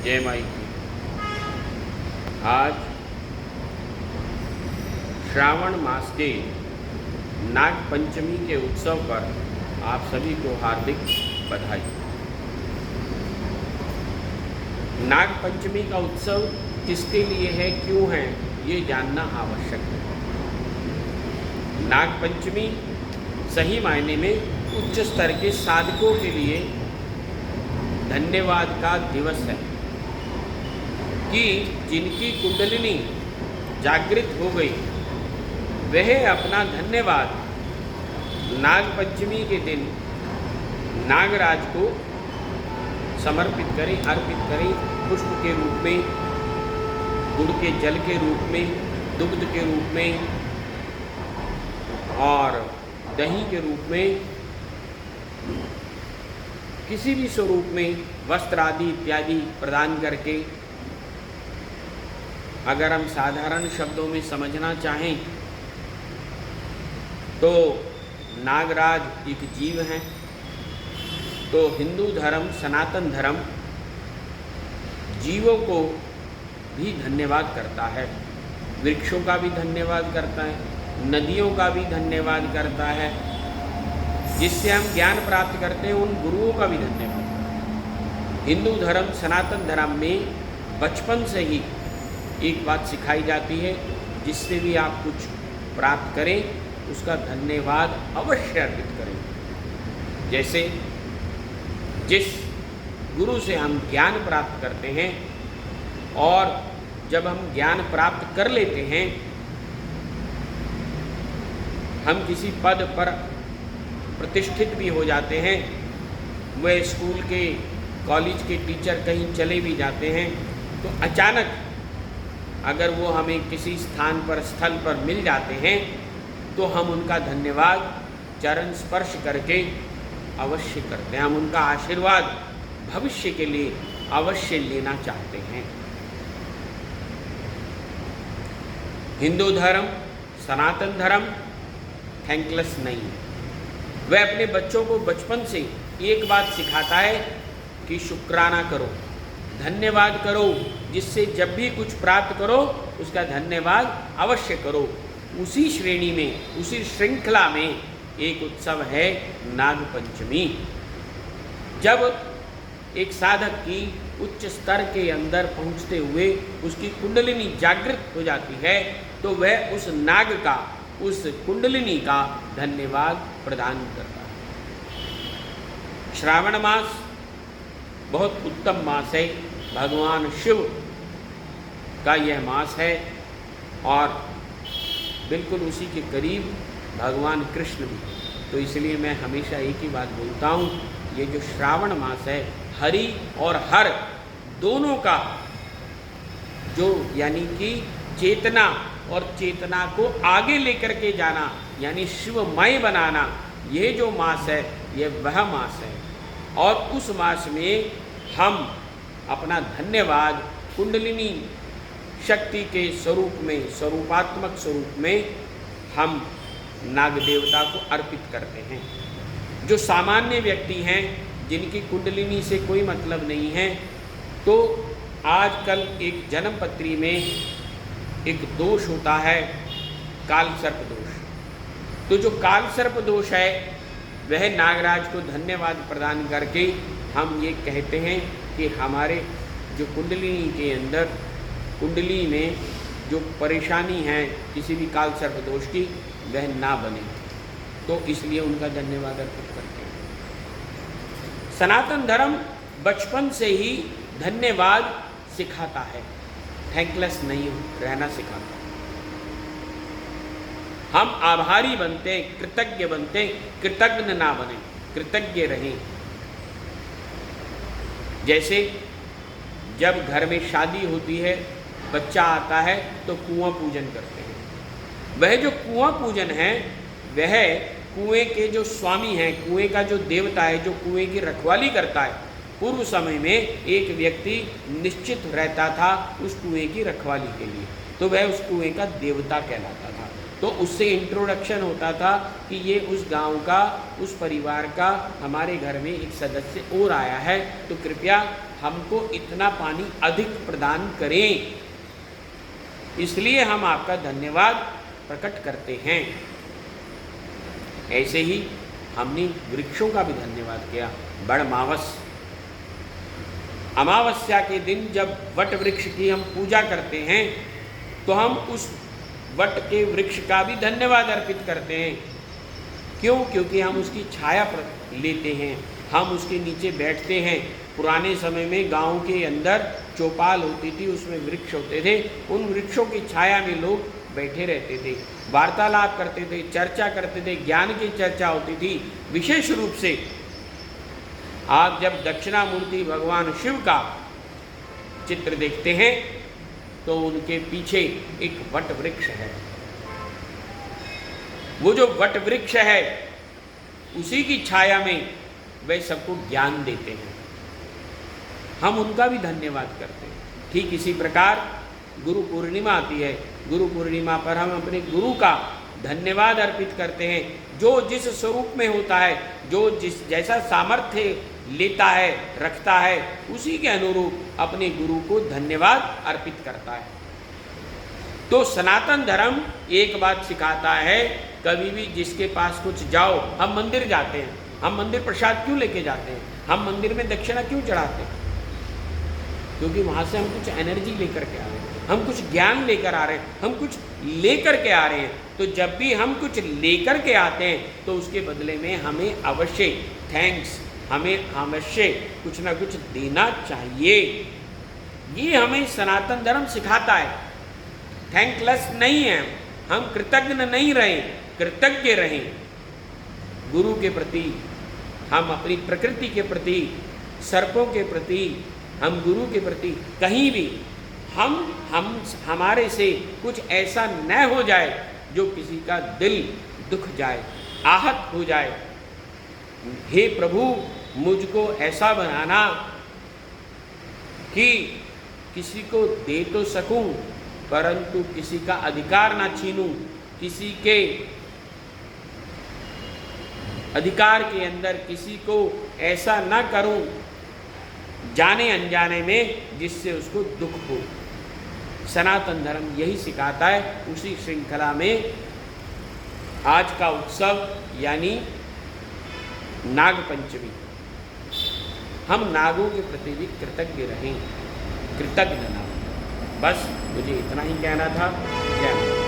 जय माई की। आज श्रावण मास के नाग पंचमी के उत्सव पर आप सभी को हार्दिक बधाई। नाग पंचमी का उत्सव किसके लिए है, क्यों है, ये जानना आवश्यक है। नाग पंचमी सही मायने में उच्च स्तर के साधकों के लिए धन्यवाद का दिवस है कि जिनकी कुंडलिनी जागृत हो गई वह अपना धन्यवाद नाग पंचमी के दिन नागराज को समर्पित करें, अर्पित करें। पुष्प के रूप में, गुड़ के जल के रूप में, दुग्ध के रूप में और दही के रूप में, किसी भी स्वरूप में वस्त्र आदि इत्यादि प्रदान करके, अगर हम साधारण शब्दों में समझना चाहें तो नागराज एक जीव हैं। तो हिंदू धर्म, सनातन धर्म जीवों को भी धन्यवाद करता है, वृक्षों का भी धन्यवाद करता है, नदियों का भी धन्यवाद करता है, जिससे हम ज्ञान प्राप्त करते हैं उन गुरुओं का भी धन्यवाद। हिंदू धर्म, सनातन धर्म में बचपन से ही एक बात सिखाई जाती है, जिससे भी आप कुछ प्राप्त करें उसका धन्यवाद अवश्य अर्पित करें। जैसे जिस गुरु से हम ज्ञान प्राप्त करते हैं और जब हम ज्ञान प्राप्त कर लेते हैं, हम किसी पद पर प्रतिष्ठित भी हो जाते हैं, वह स्कूल के, कॉलेज के टीचर कहीं चले भी जाते हैं, तो अचानक अगर वो हमें किसी स्थान पर, स्थल पर मिल जाते हैं तो हम उनका धन्यवाद चरण स्पर्श करके अवश्य करते हैं। हम उनका आशीर्वाद भविष्य के लिए अवश्य लेना चाहते हैं। हिंदू धर्म, सनातन धर्म थैंकलेस नहीं है। वह अपने बच्चों को बचपन से एक बात सिखाता है कि शुक्राना करो, धन्यवाद करो, जिससे जब भी कुछ प्राप्त करो उसका धन्यवाद अवश्य करो। उसी श्रेणी में, उसी श्रृंखला में एक उत्सव है नाग पंचमी। जब एक साधक की उच्च स्तर के अंदर पहुंचते हुए उसकी कुंडलिनी जागृत हो जाती है तो वह उस नाग का, उस कुंडलिनी का धन्यवाद प्रदान करता है। श्रावण मास बहुत उत्तम मास है, भगवान शिव का यह मास है और बिल्कुल उसी के करीब भगवान कृष्ण भी। तो इसलिए मैं हमेशा एक ही बात बोलता हूँ, ये जो श्रावण मास है, हरि और हर दोनों का जो, यानी कि चेतना और चेतना को आगे लेकर के जाना, यानी शिवमय बनाना, ये जो मास है ये वह मास है। और उस मास में हम अपना धन्यवाद कुंडलिनी शक्ति के स्वरूप में, स्वरूपात्मक स्वरूप में हम नाग देवता को अर्पित करते हैं। जो सामान्य व्यक्ति हैं, जिनकी कुंडलिनी से कोई मतलब नहीं है, तो आजकल एक जन्मपत्री में एक दोष होता है, काल सर्प दोष। तो जो काल सर्प दोष है वह नागराज को धन्यवाद प्रदान करके हम ये कहते हैं कि हमारे जो कुंडलिनी के अंदर, कुंडली में जो परेशानी है किसी भी काल सर्प दोष की, वह ना बने। तो इसलिए उनका धन्यवाद अर्पित करते हैं। सनातन धर्म बचपन से ही धन्यवाद सिखाता है, थैंकलेस नहीं रहना सिखाता है। हम आभारी बनते, कृतज्ञ बनते, कृतज्ञ ना बने, कृतज्ञ रहें। जैसे जब घर में शादी होती है, बच्चा आता है तो कुआं पूजन करते हैं। वह जो कुआं पूजन है, वह कुएं के जो स्वामी हैं, कुएं का जो देवता है, जो कुएं की रखवाली करता है। पूर्व समय में एक व्यक्ति निश्चित रहता था उस कुएं की रखवाली के लिए, तो वह उस कुएं का देवता कहलाता था। तो उससे इंट्रोडक्शन होता था कि ये उस गांव का, उस परिवार का हमारे घर में एक सदस्य और आया है, तो कृपया हमको इतना पानी अधिक प्रदान करें, इसलिए हम आपका धन्यवाद प्रकट करते हैं। ऐसे ही हमने वृक्षों का भी धन्यवाद किया। बड़मावस अमावस्या के दिन जब वट वृक्ष की हम पूजा करते हैं तो हम उस वट के वृक्ष का भी धन्यवाद अर्पित करते हैं। क्यों? क्योंकि हम उसकी छाया लेते हैं, हम उसके नीचे बैठते हैं। पुराने समय में गांव के अंदर चौपाल होती थी, उसमें वृक्ष होते थे, उन वृक्षों की छाया में लोग बैठे रहते थे, वार्तालाप करते थे, चर्चा करते थे, ज्ञान की चर्चा होती थी। विशेष रूप से आप जब दक्षिणामूर्ति भगवान शिव का चित्र देखते हैं तो उनके पीछे एक वट वृक्ष है। वो जो वट वृक्ष है उसी की छाया में वे सबको ज्ञान देते हैं, हम उनका भी धन्यवाद करते हैं। ठीक इसी प्रकार गुरु पूर्णिमा आती है, गुरु पूर्णिमा पर हम अपने गुरु का धन्यवाद अर्पित करते हैं। जो जिस स्वरूप में होता है, जो जिस जैसा सामर्थ्य लेता है, रखता है, उसी के अनुरूप अपने गुरु को धन्यवाद अर्पित करता है। तो सनातन धर्म एक बात सिखाता है, कभी भी जिसके पास कुछ जाओ, हम मंदिर जाते हैं, हम मंदिर प्रसाद क्यों लेके जाते हैं, हम मंदिर में दक्षिणा क्यों चढ़ाते हैं? क्योंकि वहाँ से हम कुछ एनर्जी लेकर के आ रहे हैं, हम कुछ ज्ञान लेकर आ रहे हैं, हम कुछ लेकर के आ रहे हैं। तो जब भी हम कुछ लेकर के आते हैं तो उसके बदले में हमें अवश्य थैंक्स, हमें अवश्य कुछ ना कुछ देना चाहिए। ये हमें सनातन धर्म सिखाता है। थैंकलेस नहीं है, हम कृतज्ञ नहीं रहें, कृतज्ञ रहें। गुरु के प्रति, हम अपनी प्रकृति के प्रति, सर्पों के प्रति, हम गुरु के प्रति कहीं भी हमारे से कुछ ऐसा न हो जाए जो किसी का दिल दुख जाए, आहत हो जाए। हे प्रभु, मुझको ऐसा बनाना कि किसी को दे तो सकूं परंतु किसी का अधिकार ना छीनूं, किसी के अधिकार के अंदर किसी को ऐसा ना करूं जाने अनजाने में जिससे उसको दुख हो। सनातन धर्म यही सिखाता है। उसी श्रृंखला में आज का उत्सव यानी नाग पंचमी, हम नागों के प्रति भी कृतज्ञ रहें, कृतज्ञ ना। बस मुझे इतना ही कहना था। जय